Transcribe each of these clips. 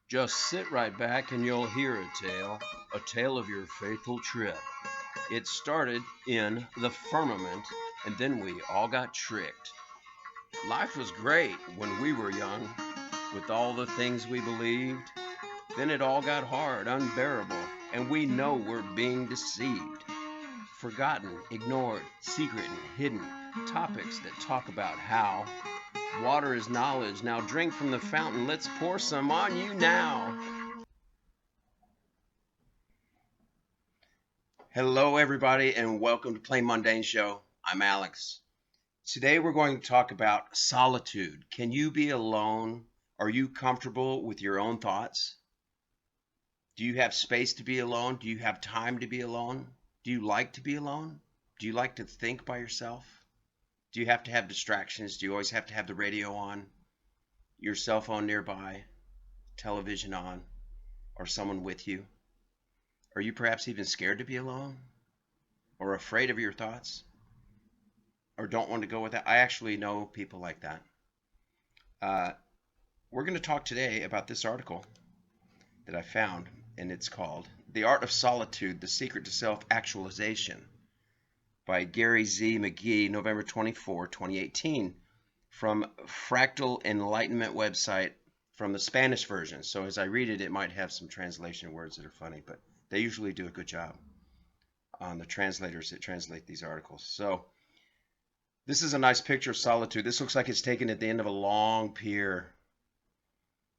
Just sit right back and you'll hear a tale of your faithful trip. It started in the firmament, and then we all got tricked. Life was great when we were young, with all the things we believed. Then it all got hard, unbearable, and we know we're being deceived. Forgotten, ignored, secret, and hidden. Topics that talk about how water is knowledge. Now drink from the fountain. Let's pour some on you now. Hello, everybody, and welcome to Plain Mundane Show. I'm Alex. Today we're going to talk about solitude. Can you be alone? Are you comfortable with your own thoughts? Do you have space to be alone? Do you have time to be alone? Do you like to be alone? Do you like to think by yourself? Do you have to have distractions? Do you always have to have the radio on, your cell phone nearby, television on, or someone with you? Are you perhaps even scared to be alone? Or afraid of your thoughts? Or don't want to go with that? I actually know people like that. Uh, we're going to talk today about this article that I found, and it's called The Art of Solitude, The Secret to Self-Actualization by Gary Z McGee, November 24, 2018, from Fractal Enlightenment website from the Spanish version. So as I read it, it might have some translation words that are funny, but they usually do a good job on the translators that translate these articles. So this is a nice picture of solitude. This looks like it's taken at the end of a long pier,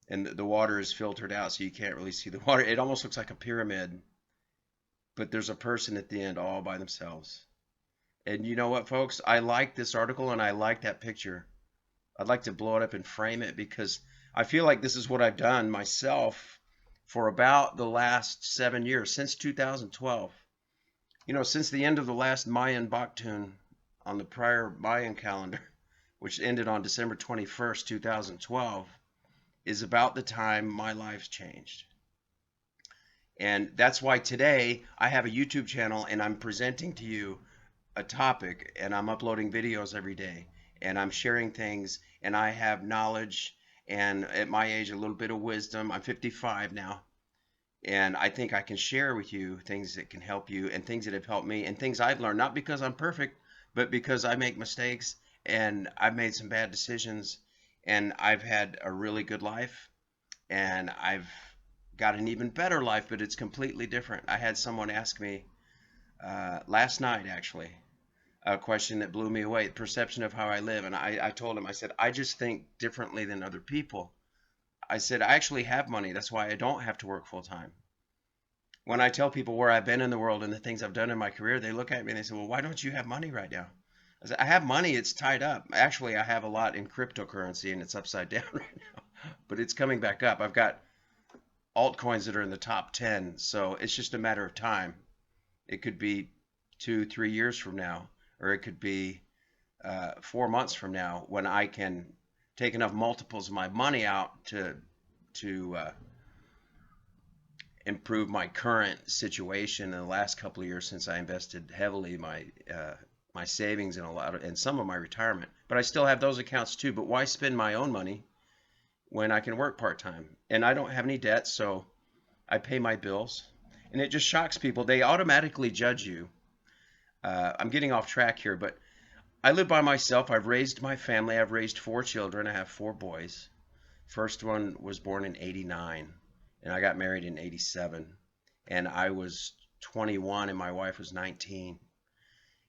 and the water is filtered out, so you can't really see the water. It almost looks like a pyramid, but there's a person at the end all by themselves. And you know what, folks? I like this article, and I like that picture. I'd like to blow it up and frame it because I feel like this is what I've done myself for about the last 7 years, since 2012. You know, since the end of the last Mayan Baktun on the prior Mayan calendar, which ended on December 21st, 2012, is about the time my life's changed. And that's why today I have a YouTube channel and I'm presenting to you a topic, and I'm uploading videos every day, and I'm sharing things, and I have knowledge, and at my age a little bit of wisdom. I'm 55 now, and I think I can share with you things that can help you, and things that have helped me, and things I've learned, not because I'm perfect, but because I make mistakes, and I've made some bad decisions, and I've had a really good life, and I've got an even better life, but it's completely different. I had someone ask me last night, actually, a question that blew me away, perception of how I live. And I told him, I said, I just think differently than other people. I said, I actually have money. That's why I don't have to work full time. When I tell people where I've been in the world and the things I've done in my career, they look at me and they say, well, why don't you have money right now? I said, I have money. It's tied up. Actually, I have a lot in cryptocurrency and it's upside down right now, but it's coming back up. I've got altcoins that are in the top 10. So it's just a matter of time. It could be 2-3 years from now, or it could be 4 months from now when I can take enough multiples of my money out to improve my current situation in the last couple of years, since I invested heavily my savings and some of my retirement. But I still have those accounts too. But why spend my own money when I can work part-time? And I don't have any debt, so I pay my bills. And it just shocks people. They automatically judge you. I'm getting off track here, but I live by myself. I've raised my family. I've raised 4 children. I have 4 boys. First one was born in '89, and I got married in '87. And I was 21, and my wife was 19.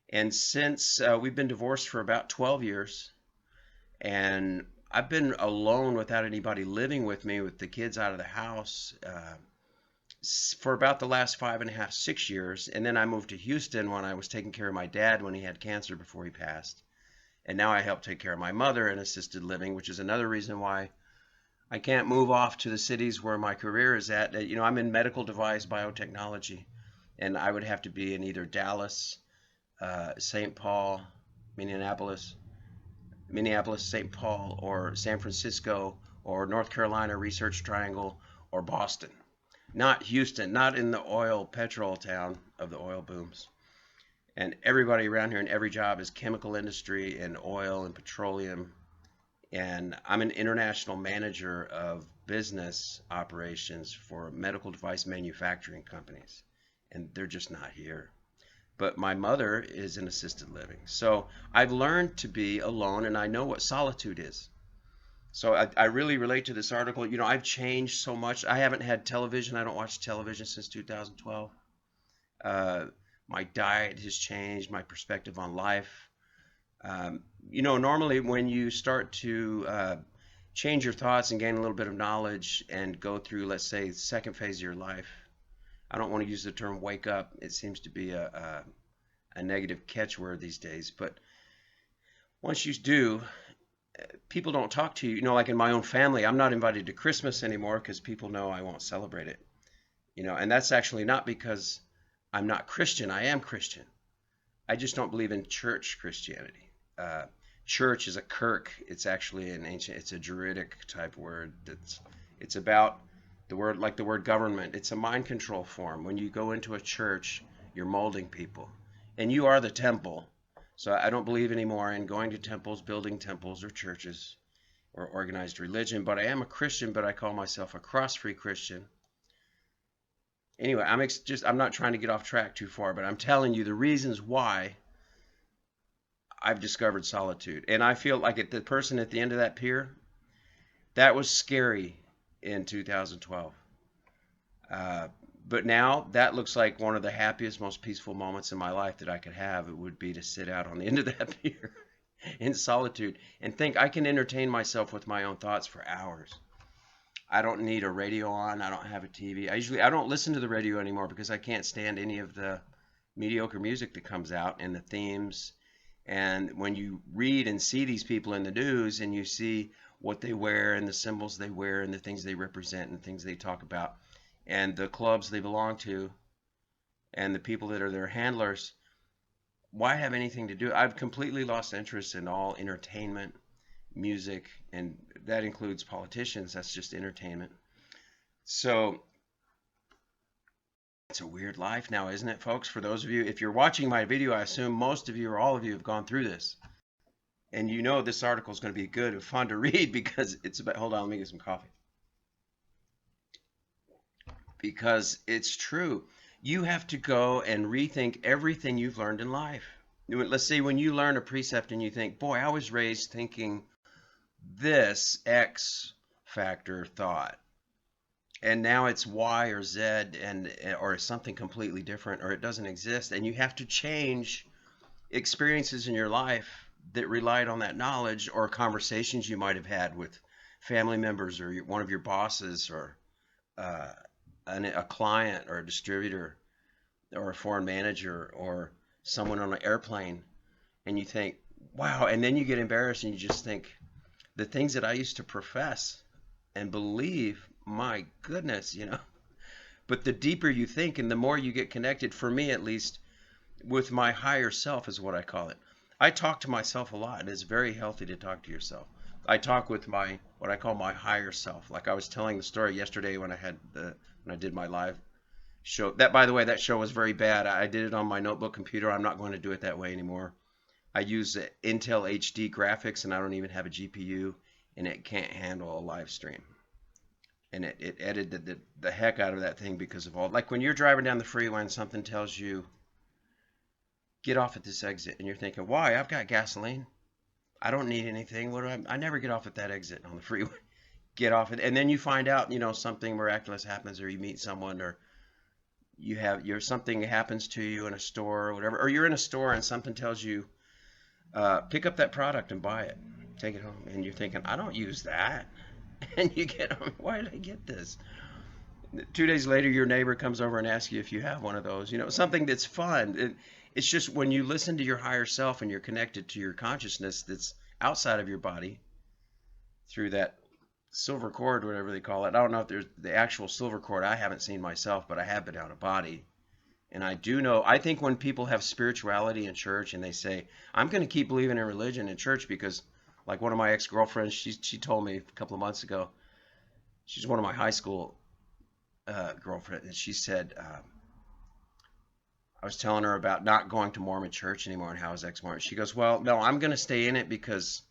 And since we've been divorced for about 12 years, and I've been alone without anybody living with me, with the kids out of the house, for about the last 5.5, 6 years. And then I moved to Houston when I was taking care of my dad when he had cancer before he passed. And now I help take care of my mother in assisted living, which is another reason why I can't move off to the cities where my career is at. You know, I'm in medical device biotechnology, and I would have to be in either Dallas, St. Paul, Minneapolis, St. Paul, or San Francisco, or North Carolina Research Triangle, or Boston. Not Houston, not in the oil petrol town of the oil booms. And everybody around here in every job is chemical industry and oil and petroleum. And I'm an international manager of business operations for medical device manufacturing companies, and they're just not here. But my mother is in assisted living. So I've learned to be alone, and I know what solitude is. So I really relate to this article. I've changed so much. I haven't had television. I don't watch television since 2012. Uh, my diet has changed, my perspective on life. Normally when you start to change your thoughts and gain a little bit of knowledge and go through, let's say, the second phase of your life, I don't want to use the term wake up. It seems to be a negative catchword these days. But once you do, people don't talk to you. Like in my own family, I'm not invited to Christmas anymore because people know I won't celebrate it. And that's actually not because I'm not Christian. I am Christian. I just don't believe in church Christianity. Church is a kirk. It's actually it's a Druidic type word. It's about the word, like the word government. It's a mind control form. When you go into a church, you're molding people, and you are the temple. So I don't believe anymore in going to temples, building temples or churches or organized religion. But I am a Christian, but I call myself a cross-free Christian. Anyway, I'm not trying to get off track too far, but I'm telling you the reasons why I've discovered solitude. And I feel like the person at the end of that pier, that was scary in 2012. But now that looks like one of the happiest, most peaceful moments in my life that I could have. It would be to sit out on the end of that pier in solitude and think I can entertain myself with my own thoughts for hours. I don't need a radio on. I don't have a TV. I don't listen to the radio anymore because I can't stand any of the mediocre music that comes out and the themes. And when you read and see these people in the news and you see what they wear and the symbols they wear and the things they represent and things they talk about and the clubs they belong to and the people that are their handlers, why have anything to do? I've completely lost interest in all entertainment, music, and that includes politicians. That's just entertainment. So it's a weird life now, isn't it, folks? For those of you, if you're watching my video, I assume most of you or all of you have gone through this. And this article is going to be good and fun to read because it's about, hold on, let me get some coffee. Because it's true. You have to go and rethink everything you've learned in life. Let's say when you learn a precept and you think, boy, I was raised thinking this X factor thought, and now it's Y or Z or something completely different, or it doesn't exist, and you have to change experiences in your life that relied on that knowledge or conversations you might have had with family members or one of your bosses or a client or a distributor or a foreign manager or someone on an airplane, and you think, wow, and then you get embarrassed and you just think, the things that I used to profess and believe, my goodness, But the deeper you think and the more you get connected, for me at least, with my higher self is what I call it. I talk to myself a lot, and it's very healthy to talk to yourself. I talk with what I call my higher self. Like I was telling the story yesterday when I did my live show. That, by the way, that show was very bad. I did it on my notebook computer. I'm not going to do it that way anymore. I use Intel HD graphics, and I don't even have a GPU, and it can't handle a live stream. And it edited the heck out of that thing because of all, like when you're driving down the freeway and something tells you, get off at this exit, and you're thinking, why? I've got gasoline. I don't need anything. I never get off at that exit on the freeway. Get off it, and then you find out, something miraculous happens, or you meet someone, or something happens to you in a store or whatever, or you're in a store and something tells you, pick up that product and buy it, take it home, and you're thinking, I don't use that, and you get home, why did I get this? 2 days later, your neighbor comes over and asks you if you have one of those, something that's fun. It's just when you listen to your higher self and you're connected to your consciousness that's outside of your body through that silver cord, whatever they call it. I don't know if there's the actual silver cord. I haven't seen myself, but I have been out of body. And I do know, I think when people have spirituality in church and they say, I'm going to keep believing in religion in church because, like one of my ex-girlfriends, she told me a couple of months ago, she's one of my high school girlfriends, and she said, I was telling her about not going to Mormon church anymore and how I was ex-Mormon. She goes, well, no, I'm going to stay in it because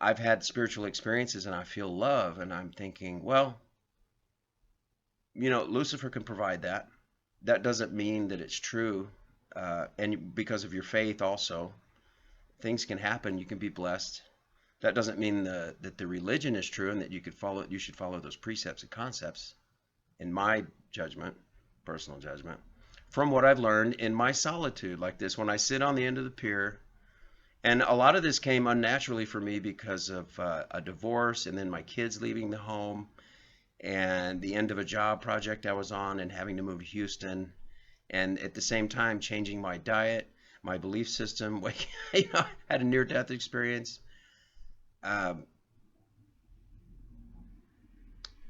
I've had spiritual experiences and I feel love, and I'm thinking, well, Lucifer can provide that. That doesn't mean that it's true. And because of your faith, also, things can happen. You can be blessed. That doesn't mean that the religion is true and that you should follow those precepts and concepts, in my judgment, personal judgment, from what I've learned in my solitude like this, when I sit on the end of the pier. And a lot of this came unnaturally for me because of a divorce and then my kids leaving the home and the end of a job project I was on and having to move to Houston, and at the same time changing my diet, my belief system. Had a near-death experience. Um,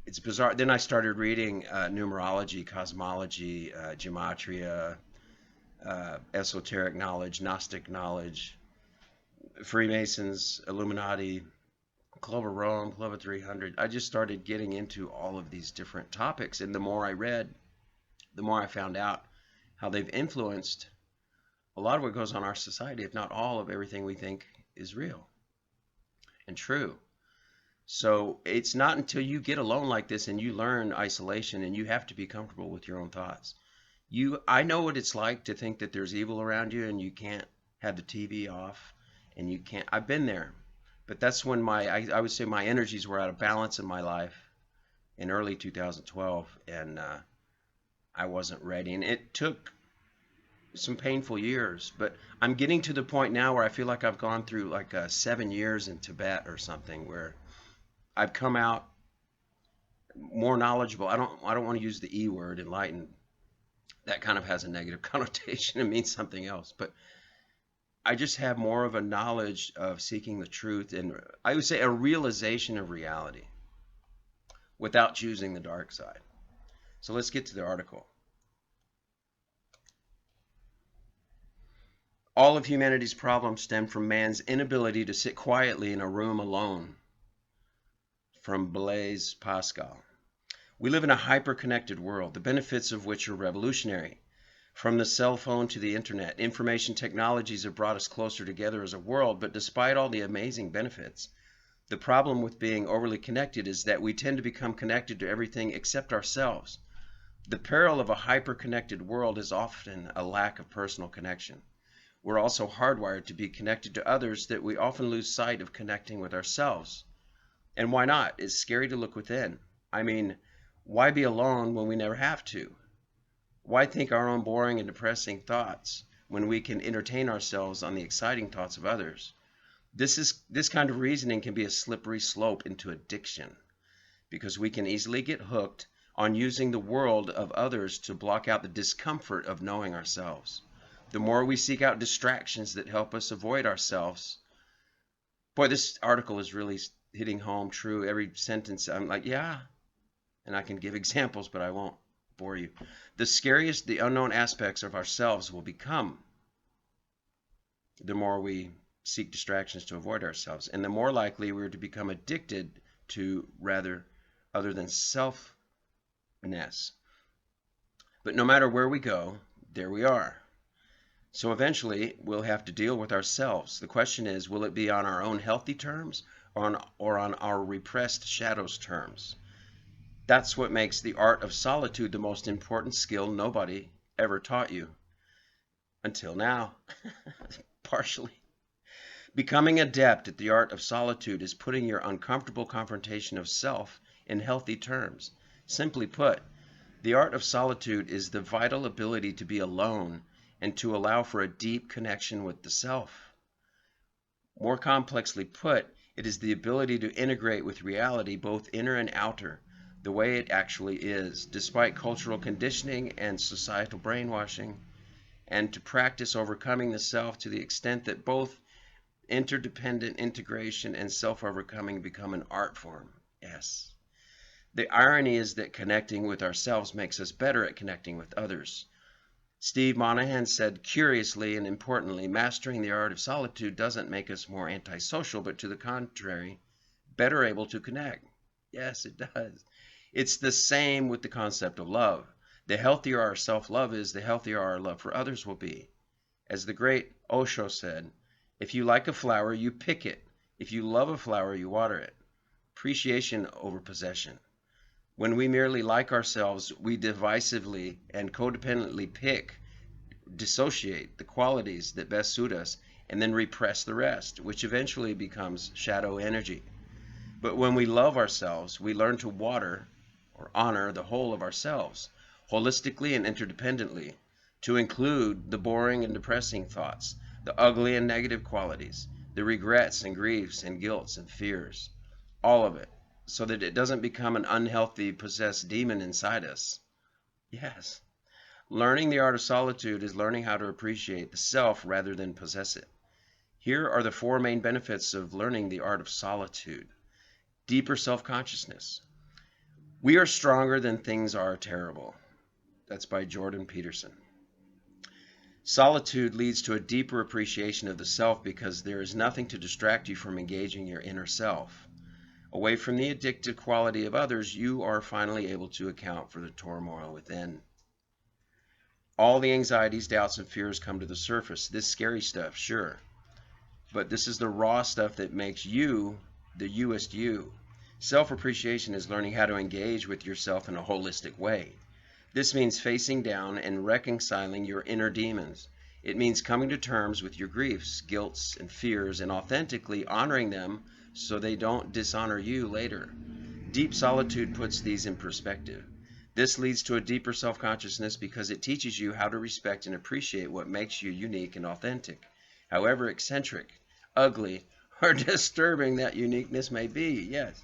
it's bizarre. Then I started reading numerology, cosmology, gematria, esoteric knowledge, Gnostic knowledge, Freemasons, Illuminati, Club of Rome, Club of 300. I just started getting into all of these different topics, and the more I read, the more I found out how they've influenced a lot of what goes on in our society, if not all of everything we think is real and true. So it's not until you get alone like this and you learn isolation, and you have to be comfortable with your own thoughts. I know what it's like to think that there's evil around you and you can't have the TV off, and you can't. I've been there, but that's when I would say my energies were out of balance in my life in early 2012, and I wasn't ready, and it took some painful years. But I'm getting to the point now where I feel like I've gone through like 7 years in Tibet or something, where I've come out more knowledgeable. I don't want to use the E word, enlightened. That kind of has a negative connotation. It means something else. But I just have more of a knowledge of seeking the truth, and I would say a realization of reality without choosing the dark side. So let's get to the article. All of humanity's problems stem from man's inability to sit quietly in a room alone. From Blaise Pascal. We live in a hyper-connected world, the benefits of which are revolutionary. From the cell phone to the internet, information technologies have brought us closer together as a world, but despite all the amazing benefits, the problem with being overly connected is that we tend to become connected to everything except ourselves. The peril of a hyper-connected world is often a lack of personal connection. We're also hardwired to be connected to others that we often lose sight of connecting with ourselves. And why not? It's scary to look within. I mean, why be alone when we never have to? Why think our own boring and depressing thoughts when we can entertain ourselves on the exciting thoughts of others? This kind of reasoning can be a slippery slope into addiction, because we can easily get hooked on using the world of others to block out the discomfort of knowing ourselves. The more we seek out distractions that help us avoid ourselves. Boy, this article is really hitting home true. Every sentence, I'm like, yeah. And I can give examples, but I won't bore you. The scariest the unknown aspects of ourselves will become, the more we seek distractions to avoid ourselves, and the more likely we're to become addicted to rather other than selfness. But no matter where we go, there we are. So eventually we'll have to deal with ourselves. The question is, will it be on our own healthy terms or on our repressed shadows terms? That's what makes the art of solitude the most important skill nobody ever taught you. Until now. Partially. Becoming adept at the art of solitude is putting your uncomfortable confrontation of self in healthy terms. Simply put, the art of solitude is the vital ability to be alone and to allow for a deep connection with the self. More complexly put, it is the ability to integrate with reality, both inner and outer, the way it actually is, despite cultural conditioning and societal brainwashing, and to practice overcoming the self to the extent that both interdependent integration and self-overcoming become an art form. Yes. The irony is that connecting with ourselves makes us better at connecting with others. Steve Monahan said, curiously and importantly, mastering the art of solitude doesn't make us more antisocial, but to the contrary, better able to connect. Yes, it does. It's the same with the concept of love. The healthier our self-love is, the healthier our love for others will be. As the great Osho said, if you like a flower, you pick it. If you love a flower, you water it. Appreciation over possession. When we merely like ourselves, we divisively and codependently dissociate the qualities that best suit us, and then repress the rest, which eventually becomes shadow energy. But when we love ourselves, we learn to water or honor the whole of ourselves, holistically and interdependently, to include the boring and depressing thoughts, the ugly and negative qualities, the regrets and griefs and guilts and fears, all of it, so that it doesn't become an unhealthy, possessed demon inside us. Yes. Learning the art of solitude is learning how to appreciate the self rather than possess it. Here are the four main benefits of learning the art of solitude. Deeper self-consciousness. We are stronger than things are terrible. That's by Jordan Peterson. Solitude leads to a deeper appreciation of the self because there is nothing to distract you from engaging your inner self. Away from the addictive quality of others, you are finally able to account for the turmoil within. All the anxieties, doubts, and fears come to the surface. This scary stuff, sure. But this is the raw stuff that makes you the youest you. Self-appreciation is learning how to engage with yourself in a holistic way. This means facing down and reconciling your inner demons. It means coming to terms with your griefs, guilts, and fears and authentically honoring them so they don't dishonor you later. Deep solitude puts these in perspective. This leads to a deeper self-consciousness because it teaches you how to respect and appreciate what makes you unique and authentic, however eccentric, ugly, or disturbing that uniqueness may be. Yes.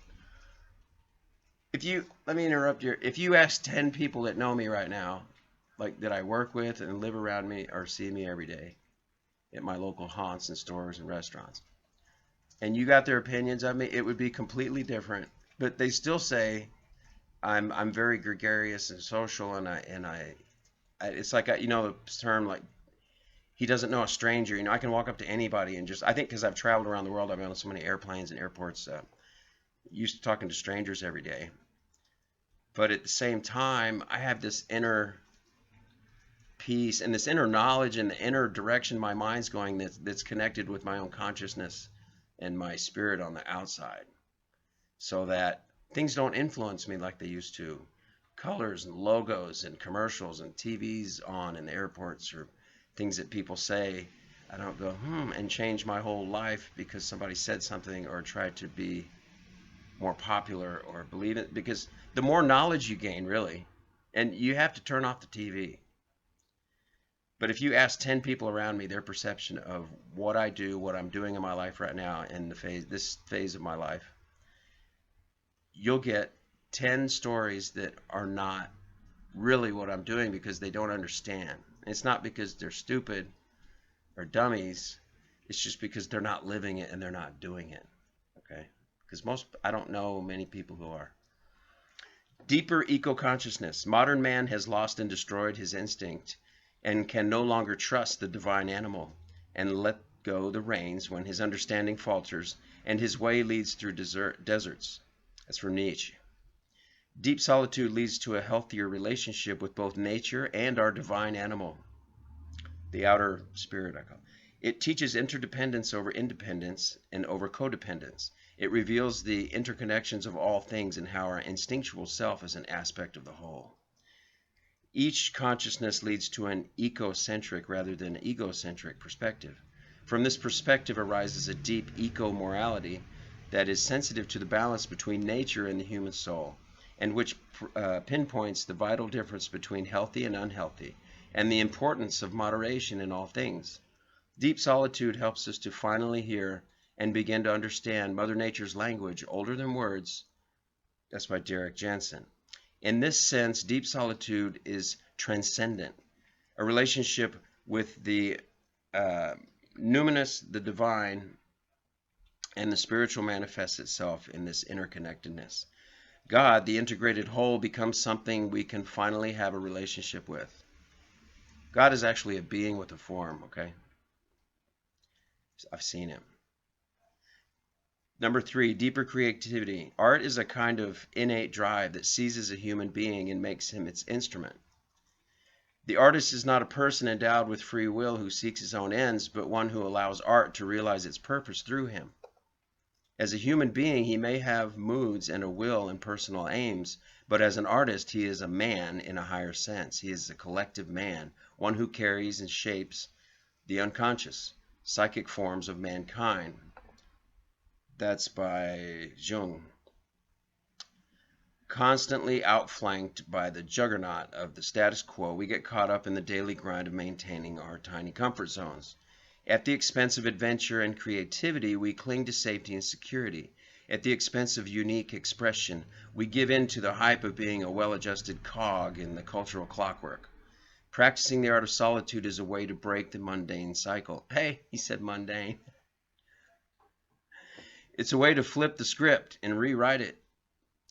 Let me interrupt you. If you ask 10 people that know me right now, like that I work with and live around me or see me every day at my local haunts and stores and restaurants, and you got their opinions of me, it would be completely different. But they still say I'm very gregarious and social, and it's like you know the term like he doesn't know a stranger. You know, I can walk up to anybody and just I think because I've traveled around the world, I've been on so many airplanes and airports, used to talking to strangers every day. But at the same time, I have this inner peace and this inner knowledge and the inner direction my mind's going that's connected with my own consciousness and my spirit on the outside, so that things don't influence me like they used to. Colors and logos and commercials and TVs on in the airports or things that people say, I don't go, and change my whole life because somebody said something or tried to be more popular or believe it. Because the more knowledge you gain, really, and you have to turn off the TV. But if you ask 10 people around me their perception of what I do, what I'm doing in my life right now in this phase of my life, you'll get 10 stories that are not really what I'm doing because they don't understand. It's not because they're stupid or dummies. It's just because they're not living it and they're not doing it. Okay? Because I don't know many people who are. Deeper eco-consciousness. Modern man has lost and destroyed his instinct and can no longer trust the divine animal and let go the reins when his understanding falters and his way leads through deserts. That's from Nietzsche. Deep solitude leads to a healthier relationship with both nature and our divine animal, the outer spirit, I call it. It teaches interdependence over independence and over codependence. It reveals the interconnections of all things and how our instinctual self is an aspect of the whole. Each consciousness leads to an ecocentric rather than egocentric perspective. From this perspective arises a deep eco-morality that is sensitive to the balance between nature and the human soul, and which pinpoints the vital difference between healthy and unhealthy, and the importance of moderation in all things. Deep solitude helps us to finally hear and begin to understand Mother Nature's language, older than words. That's by Derek Jensen. In this sense, deep solitude is transcendent, a relationship with the numinous, the divine, and the spiritual manifests itself in this interconnectedness. God, the integrated whole, becomes something we can finally have a relationship with. God is actually a being with a form, okay? I've seen him. Number 3, deeper creativity. Art is a kind of innate drive that seizes a human being and makes him its instrument. The artist is not a person endowed with free will who seeks his own ends, but one who allows art to realize its purpose through him. As a human being, he may have moods and a will and personal aims, but as an artist, he is a man in a higher sense. He is a collective man, one who carries and shapes the unconscious, psychic forms of mankind. That's by Jung. Constantly outflanked by the juggernaut of the status quo, we get caught up in the daily grind of maintaining our tiny comfort zones. At the expense of adventure and creativity, we cling to safety and security. At the expense of unique expression, we give in to the hype of being a well-adjusted cog in the cultural clockwork. Practicing the art of solitude is a way to break the mundane cycle. Hey, he said mundane. It's a way to flip the script and rewrite it,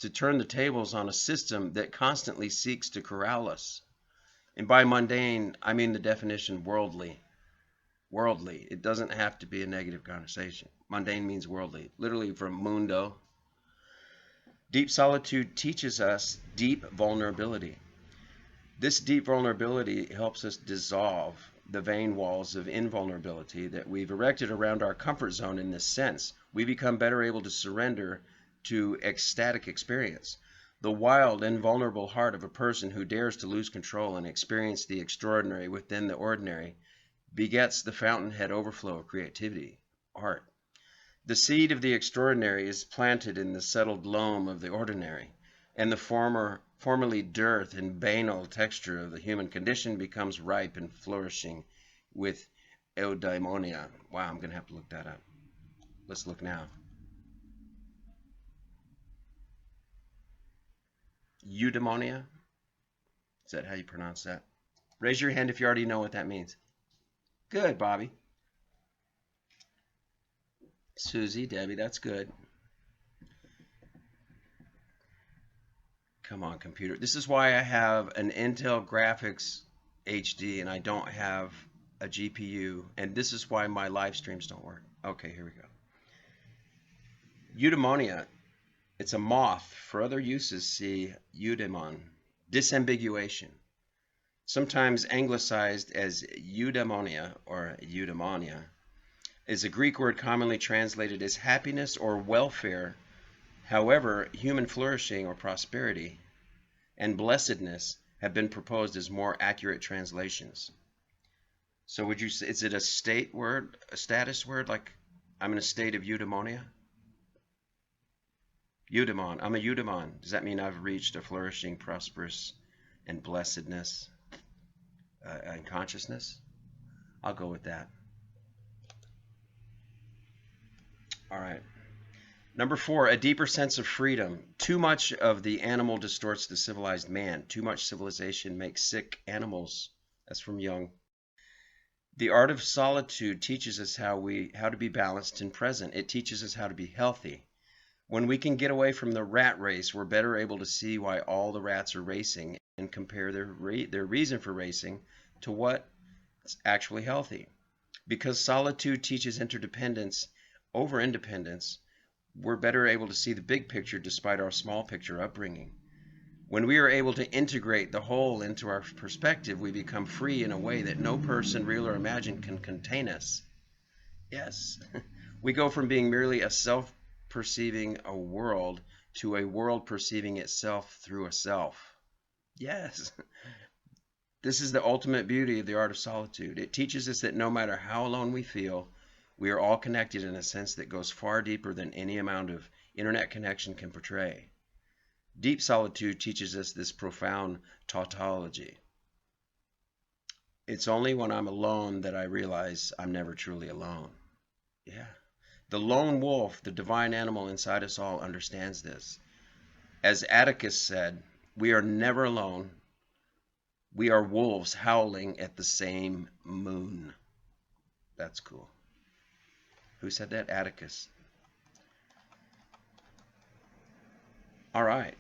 to turn the tables on a system that constantly seeks to corral us. And by mundane, I mean the definition worldly. Worldly. It doesn't have to be a negative connotation. Mundane means worldly, literally from mundo. Deep solitude teaches us deep vulnerability. This deep vulnerability helps us dissolve the vain walls of invulnerability that we've erected around our comfort zone. In this sense, we become better able to surrender to ecstatic experience. The wild and vulnerable heart of a person who dares to lose control and experience the extraordinary within the ordinary begets the fountainhead overflow of creativity, art. The seed of the extraordinary is planted in the settled loam of the ordinary, and the formerly dearth and banal texture of the human condition becomes ripe and flourishing with eudaimonia. Wow, I'm going to have to look that up. Let's look now. Eudaimonia? Is that how you pronounce that? Raise your hand if you already know what that means. Good, Bobby. Susie, Debbie, that's good. Come on, computer. This is why I have an Intel Graphics HD and I don't have a GPU, and this is why my live streams don't work. Okay, here we go. Eudaimonia. It's a moth. For other uses, see eudaimon. Disambiguation. Sometimes anglicized as eudaimonia or eudaimonia, is a Greek word commonly translated as happiness or welfare. However, human flourishing or prosperity and blessedness have been proposed as more accurate translations. So would you say, is it a state word, a status word, like I'm in a state of eudaimonia? Eudaimon, I'm a eudaimon. Does that mean I've reached a flourishing, prosperous, and blessedness and consciousness? I'll go with that. All right. Number 4, a deeper sense of freedom. Too much of the animal distorts the civilized man. Too much civilization makes sick animals. That's from Jung. The art of solitude teaches us how to be balanced and present. It teaches us how to be healthy. When we can get away from the rat race, we're better able to see why all the rats are racing and compare their reason for racing to what's actually healthy. Because solitude teaches interdependence over independence, we're better able to see the big picture despite our small picture upbringing. When we are able to integrate the whole into our perspective, we become free in a way that no person, real or imagined, can contain us. Yes, we go from being merely a self-perceiving a world to a world perceiving itself through a self. Yes, this is the ultimate beauty of the art of solitude. It teaches us that no matter how alone we feel, we are all connected in a sense that goes far deeper than any amount of internet connection can portray. Deep solitude teaches us this profound tautology. It's only when I'm alone that I realize I'm never truly alone. Yeah. The lone wolf, the divine animal inside us all, understands this. As Atticus said, we are never alone. We are wolves howling at the same moon. That's cool. Who said that? Atticus. All right.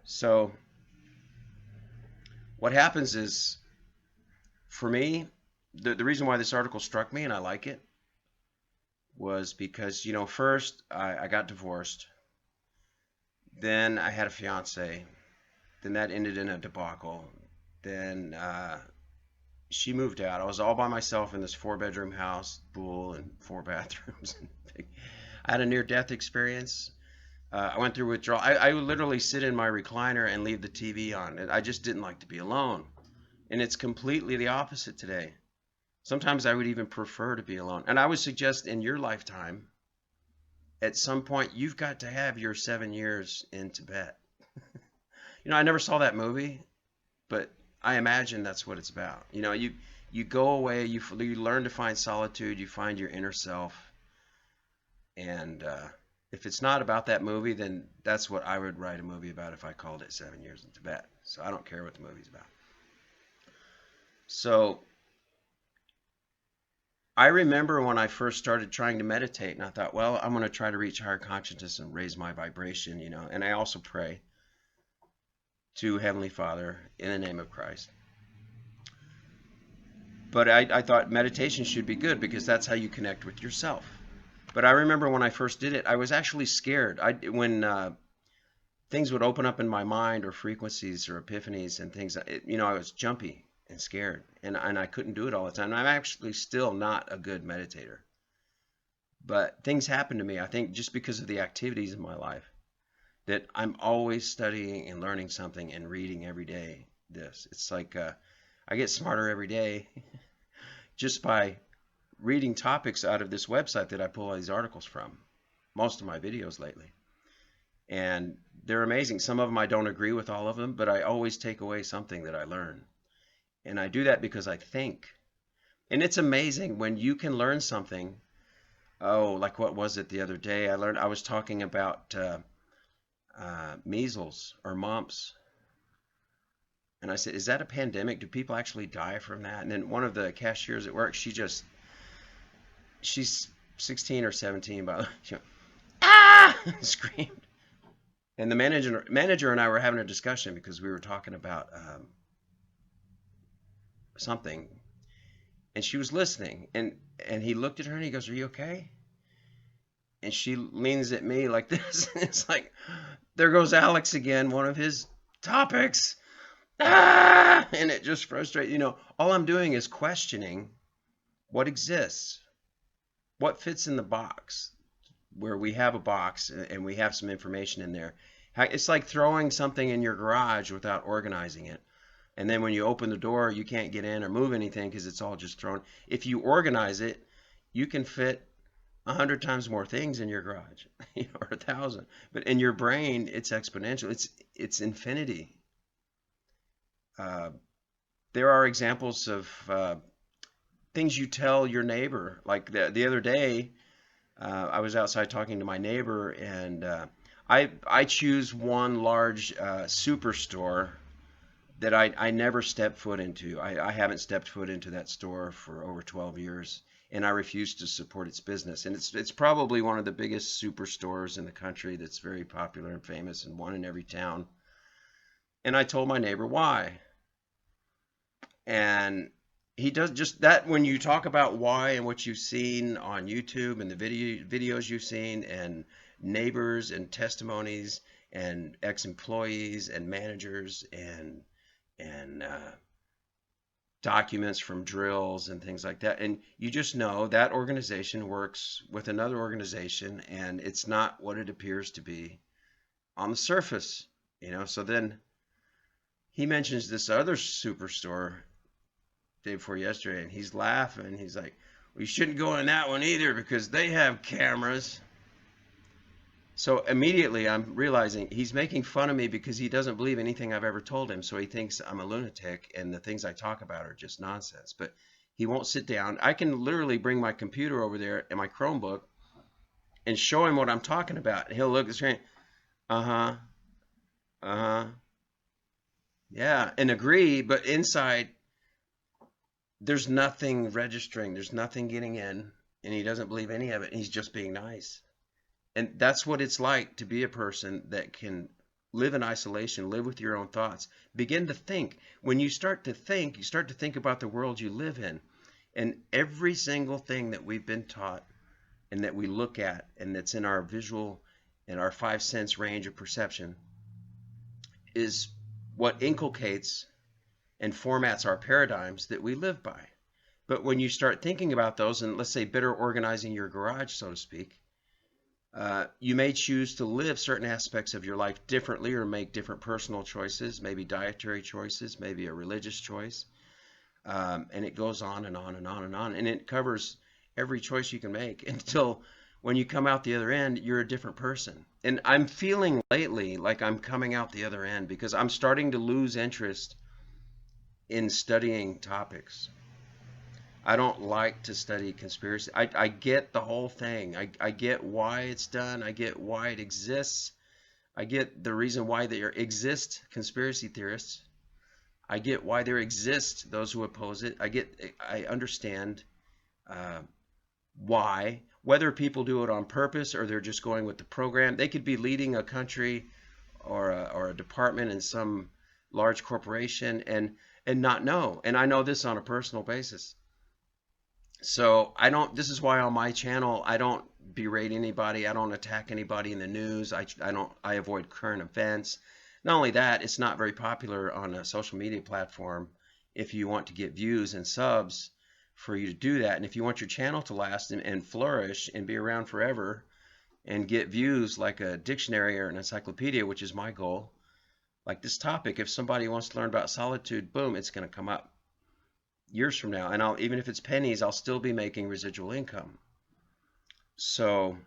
So what happens is, for me, the reason why this article struck me and I like it was because, you know, first I got divorced. Then I had a fiance. Then that ended in a debacle. Then she moved out. I was all by myself in this 4-bedroom house, pool and 4 bathrooms. I had a near-death experience. I went through withdrawal. I would literally sit in my recliner and leave the TV on. And I just didn't like to be alone. And it's completely the opposite today. Sometimes I would even prefer to be alone. And I would suggest in your lifetime, at some point, you've got to have your 7 years in Tibet. I never saw that movie, but I imagine that's what it's about. You go away, you learn to find solitude, you find your inner self, and if it's not about that movie, then that's what I would write a movie about if I called it 7 Years in Tibet. So I don't care what the movie's about. So I remember when I first started trying to meditate, and I thought, well, I'm going to try to reach higher consciousness and raise my vibration, and I also pray to Heavenly Father in the name of Christ. But I thought meditation should be good because that's how you connect with yourself. But I remember when I first did it, I was actually scared. When things would open up in my mind, or frequencies or epiphanies and things, I was jumpy and scared, and I couldn't do it all the time. I'm actually still not a good meditator. But things happen to me, I think, just because of the activities in my life, that I'm always studying and learning something and reading every day. It's like I get smarter every day just by reading topics out of this website that I pull all these articles from, most of my videos lately. And they're amazing. Some of them I don't agree with all of them, but I always take away something that I learn. And I do that because I think. And it's amazing when you can learn something. Oh, like what was it the other day? I was talking about measles or mumps. And I said, is that a pandemic? Do people actually die from that? And then one of the cashiers at work, she's 16 or 17, by the way. She went, ah! Screamed. And the manager and I were having a discussion because we were talking about something. And she was listening. And he looked at her and he goes, are you okay? And she leans at me like this. It's like, there goes Alex again, one of his topics. Ah! And it just frustrates. All I'm doing is questioning what exists, what fits in the box, where we have a box and we have some information in there. It's like throwing something in your garage without organizing it. And then when you open the door, you can't get in or move anything because it's all just thrown. If you organize it, you can fit 100 times more things in your garage, or 1,000. But in your brain, it's exponential. It's infinity. There are examples of things you tell your neighbor. Like the other day, I was outside talking to my neighbor, and I choose one large superstore that I never stepped foot into. I haven't stepped foot into that store for over 12 years, and I refuse to support its business. And it's probably one of the biggest superstores in the country that's very popular and famous, and one in every town. And I told my neighbor why. And he does just that. When you talk about why and what you've seen on YouTube and the videos you've seen, and neighbors and testimonies and ex-employees and managers and documents from drills and things like that, and you just know that organization works with another organization, and it's not what it appears to be on the surface. So then he mentions this other superstore day before yesterday, and he's laughing. He's like, well, you shouldn't go in that one either because they have cameras. So immediately I'm realizing he's making fun of me because he doesn't believe anything I've ever told him. So he thinks I'm a lunatic and the things I talk about are just nonsense. But he won't sit down. I can literally bring my computer over there and my Chromebook and show him what I'm talking about. And he'll look at the screen. Uh-huh. Uh-huh. Yeah, and agree, but inside there's nothing registering. There's nothing getting in, and he doesn't believe any of it. And he's just being nice. And that's what it's like to be a person that can live in isolation, live with your own thoughts. Begin to think. When you start to think, you start to think about the world you live in. And every single thing that we've been taught and that we look at and that's in our visual and our 5 sense range of perception is what inculcates and formats our paradigms that we live by. But when you start thinking about those, and let's say better organizing your garage, so to speak, you may choose to live certain aspects of your life differently or make different personal choices, maybe dietary choices, maybe a religious choice. And it goes on and on and on and on. And it covers every choice you can make until when you come out the other end, you're a different person. And I'm feeling lately like I'm coming out the other end because I'm starting to lose interest in studying topics. I don't like to study conspiracy. I get the whole thing. I get why it's done. I get why it exists. I get the reason why there exist conspiracy theorists. I get why there exist those who oppose it. I understand uh, why. Whether people do it on purpose or they're just going with the program, they could be leading a country or a department in some large corporation and not know. And I know this on a personal basis. So I don't. This is why on my channel I don't berate anybody. I don't attack anybody in the news. I don't. I avoid current events. Not only that, it's not very popular on a social media platform if you want to get views and subs for you to do that. And if you want your channel to last and flourish and be around forever and get views like a dictionary or an encyclopedia, which is my goal, like this topic, if somebody wants to learn about solitude, boom, it's going to come up years from now. And I'll, even if it's pennies, I'll still be making residual income. So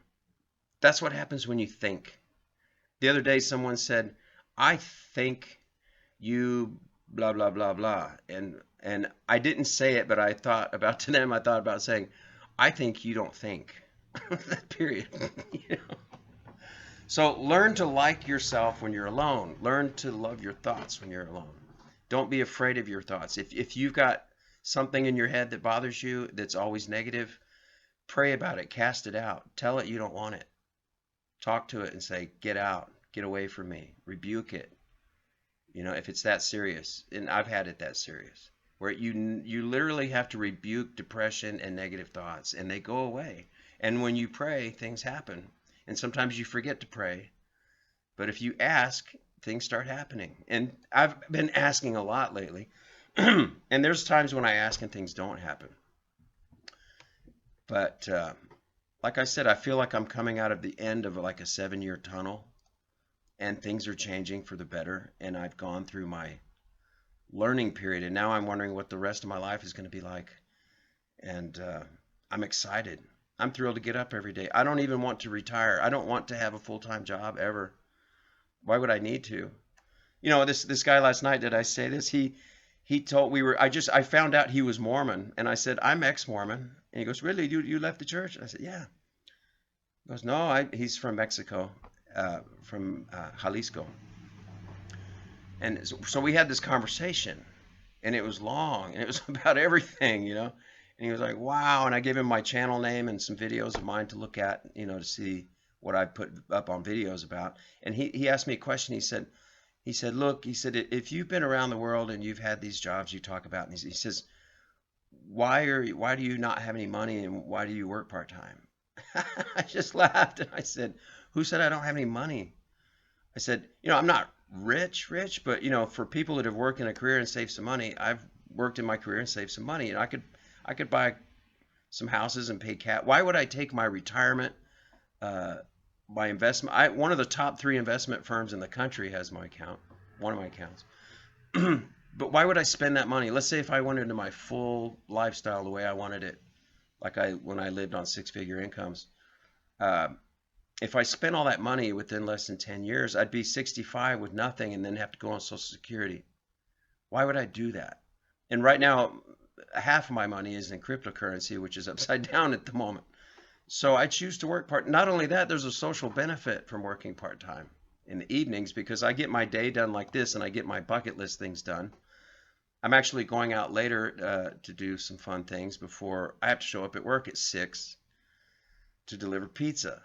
that's what happens when you think. The other day, someone said, I think you blah blah blah blah, and I didn't say it, but I thought about to them. I thought about saying, I think you don't think. Period. You know? So learn to like yourself when you're alone. Learn to love your thoughts when you're alone. Don't be afraid of your thoughts. If you've got something in your head that bothers you that's always negative, pray about it, cast it out, tell it you don't want it, talk to it and say, get out, get away from me, rebuke it. You know, if it's that serious, and I've had it that serious, where you literally have to rebuke depression and negative thoughts, and they go away. And when you pray, things happen. And sometimes you forget to pray, but if you ask, things start happening. And I've been asking a lot lately, and there's times when I ask and things don't happen. But like I said, I feel like I'm coming out of the end of like a 7-year tunnel, and things are changing for the better. And I've gone through my learning period, and now I'm wondering what the rest of my life is going to be like. And I'm excited. I'm thrilled to get up every day. I don't even want to retire. I don't want to have a full-time job ever. Why would I need to? You know, this guy last night, did I say this? He told I found out he was Mormon, and I said, I'm ex-Mormon. And he goes, really? You left the church? I said, yeah. He goes, no, he's from Mexico, from Jalisco. And so we had this conversation, and it was long, and it was about everything, you know. And he was like, wow. And I gave him my channel name and some videos of mine to look at, you know, to see what I put up on videos about. And he asked me a question. He said, look, he said, if you've been around the world and you've had these jobs you talk about, and he says, why do you not have any money, and why do you work part-time? I just laughed, and I said, who said I don't have any money? I said, you know, I'm not rich, but, you know, for people that have worked in a career and saved some money, I've worked in my career and saved some money, and I could buy some houses and pay cash. Why would I take my retirement, my investment? One of the top 3 investment firms in the country has my account, one of my accounts. But why would I spend that money? Let's say if I went into my full lifestyle the way I wanted it, like when I lived on 6-figure incomes. If I spent all that money within less than 10 years, I'd be 65 with nothing and then have to go on Social Security. Why would I do that? And right now, half of my money is in cryptocurrency, which is upside down at the moment. So I choose to work not only that, there's a social benefit from working part-time in the evenings because I get my day done like this and I get my bucket list things done. I'm actually going out later to do some fun things before I have to show up at work at 6 to deliver pizza.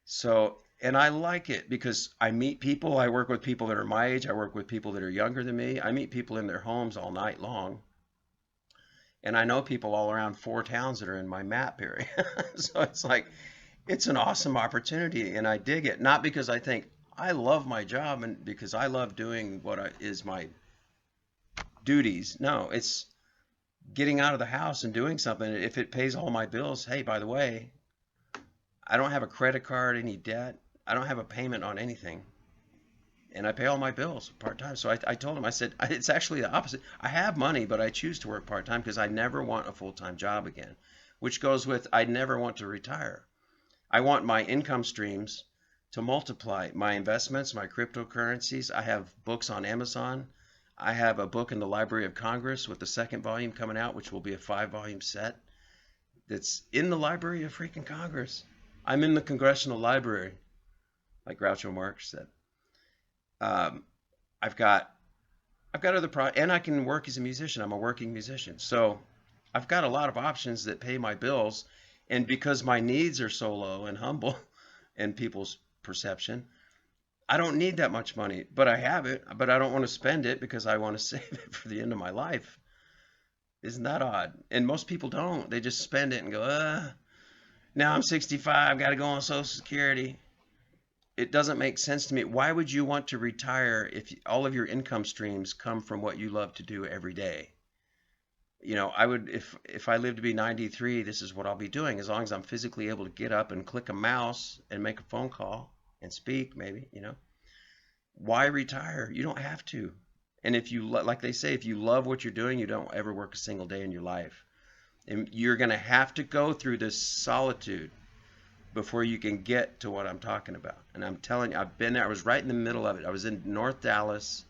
So, and I like it because I meet people. I work with people that are my age. I work with people that are younger than me. I meet people in their homes all night long. And I know people all around 4 towns that are in my map area. So it's like, it's an awesome opportunity and I dig it. Not because I think I love my job and because I love doing what is my duties. No, it's getting out of the house and doing something. If it pays all my bills, hey, by the way, I don't have a credit card, any debt. I don't have a payment on anything. And I pay all my bills part-time. So I told him, I said, it's actually the opposite. I have money, but I choose to work part-time because I never want a full-time job again, which goes with I never want to retire. I want my income streams to multiply. My investments, my cryptocurrencies. I have books on Amazon. I have a book in the Library of Congress with the second volume coming out, which will be a 5-volume set that's in the Library of freaking Congress. I'm in the Congressional Library, like Groucho Marx said. Um, I've got other and I can work as a musician. I'm a working musician, so I've got a lot of options that pay my bills. And because my needs are so low and humble in people's perception, I don't need that much money, but I have it, but I don't want to spend it because I want to save it for the end of my life. Isn't that odd? And most people don't. They just spend it and go, now I'm 65, got to go on Social Security. It doesn't make sense to me. Why would you want to retire if all of your income streams come from what you love to do every day? You know, I would, if I live to be 93, this is what I'll be doing as long as I'm physically able to get up and click a mouse and make a phone call and speak, maybe, you know. Why retire? You don't have to. And if you, like they say, if you love what you're doing, you don't ever work a single day in your life. And you're going to have to go through this solitude before you can get to what I'm talking about. And I'm telling you, I've been there. I was right in the middle of it. I was in North Dallas,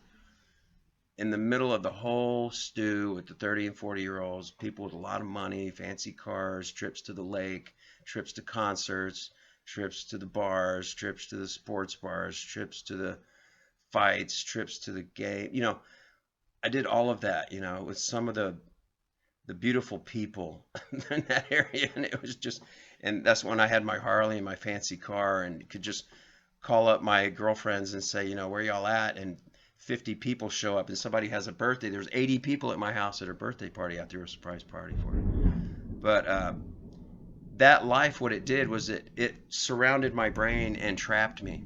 in the middle of the whole stew with the 30 and 40-year-olds, people with a lot of money, fancy cars, trips to the lake, trips to concerts, trips to the bars, trips to the sports bars, trips to the fights, trips to the game. You know, I did all of that, you know, with some of the beautiful people in that area. And it was just, and that's when I had my Harley and my fancy car and could just call up my girlfriends and say, you know, where y'all at? And 50 people show up and somebody has a birthday. There's 80 people at my house at her birthday party. I threw a surprise party for her. But that life, what it did was it surrounded my brain and trapped me.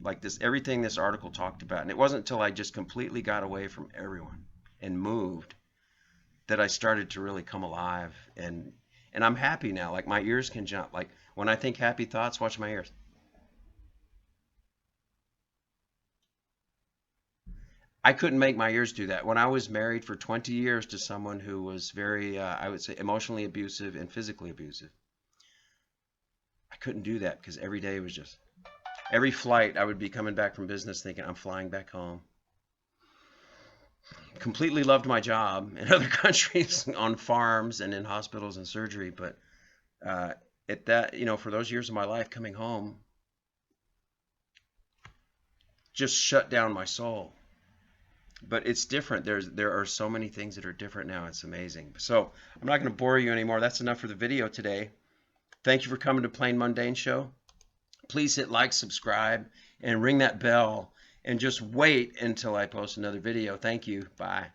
Like this, everything this article talked about. And it wasn't until I just completely got away from everyone and moved that I started to really come alive. And I'm happy now. Like my ears can jump. Like when I think happy thoughts, watch my ears. I couldn't make my ears do that. When I was married for 20 years to someone who was very, I would say, emotionally abusive and physically abusive, I couldn't do that because every day was just, every flight I would be coming back from business thinking I'm flying back home. Completely loved my job in other countries on farms and in hospitals and surgery, but at that, you know, for those years of my life, coming home just shut down my soul. But it's different. There are so many things that are different now. It's amazing. So I'm not going to bore you anymore. That's enough for the video today. Thank you for coming to Plain Mundane Show. Please hit like, subscribe, and ring that bell, and just wait until I post another video. Thank you. Bye.